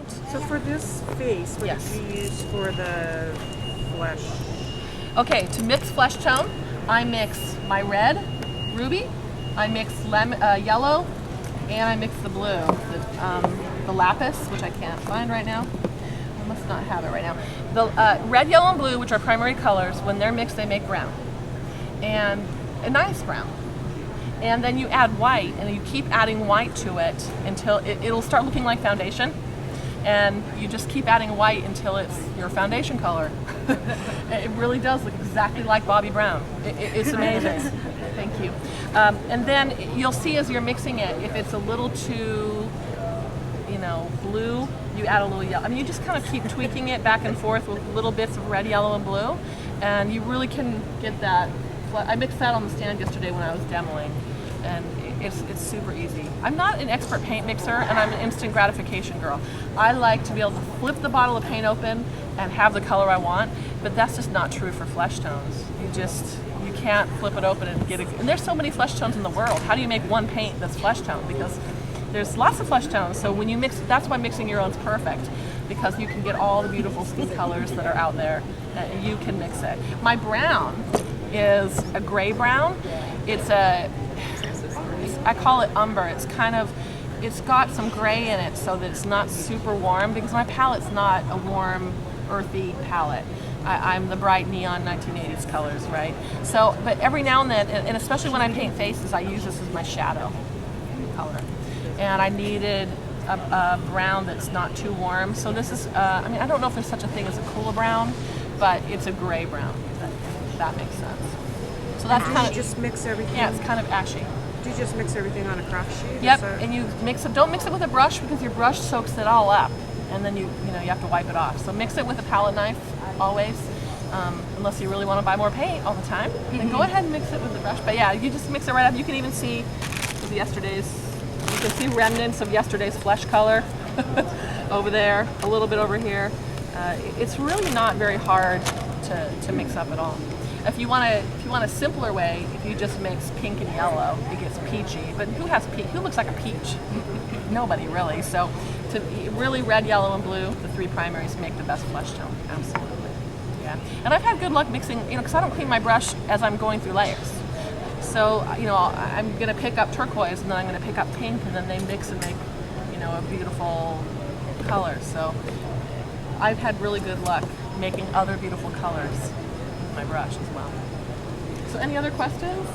paint. So for this face, what Yes. did you use for the flesh? Okay, to mix flesh tone, I mix my red, ruby, I mix yellow, and I mix the blue, the lapis, which I can't find right now. I must not have it right now. The red, yellow, and blue, which are primary colors, when they're mixed, they make brown, and a nice brown. And then you add white, and you keep adding white to it until it'll start looking like foundation. And you just keep adding white until it's your foundation color. It really does look exactly like Bobby Brown. It's amazing. Thank you. And then you'll see as you're mixing it, if it's a little too, blue, you add a little yellow. I mean, you just kind of keep tweaking it back and forth with little bits of red, yellow, and blue, and you really can get that. I mixed that on the stand yesterday when I was demoing, and it's super easy. I'm not an expert paint mixer, and I'm an instant gratification girl. I like to be able to flip the bottle of paint open and have the color I want, but that's just not true for flesh tones. You can't flip it open and get it. And there's so many flesh tones in the world. How do you make one paint that's flesh tone? Because there's lots of flesh tones, so when you mix, that's why mixing your own's perfect, because you can get all the beautiful skin colors that are out there, and you can mix it. My brown is a gray brown. I call it umber. It's got some gray in it so that it's not super warm, because my palette's not a warm, earthy palette. I'm the bright neon 1980s colors, right? So, but every now and then, and especially when I paint faces, I use this as my shadow color. And I needed a brown that's not too warm. So this is, I don't know if there's such a thing as a cool brown, but it's a gray brown. That makes sense. So that's kind of just mix everything. Yeah, it's kind of ashy. Do you just mix everything on a craft sheet? Yep, and you mix it. Don't mix it with a brush, because your brush soaks it all up, and then you have to wipe it off. So mix it with a palette knife always, unless you really want to buy more paint all the time. Then go ahead and mix it with the brush. But yeah, you just mix it right up. You can even see you can see remnants of yesterday's flesh color over there, a little bit over here. It's really not very hard to mix up at all. If you want a simpler way, if you just mix pink and yellow, it gets peachy. But who looks like a peach? Nobody really. So really red, yellow, and blue, the three primaries make the best flesh tone. Absolutely. Yeah. And I've had good luck mixing, because I don't clean my brush as I'm going through layers. So, I'm going to pick up turquoise, and then I'm going to pick up pink, and then they mix and make, a beautiful color. So I've had really good luck making other beautiful colors with my brush as well. So any other questions?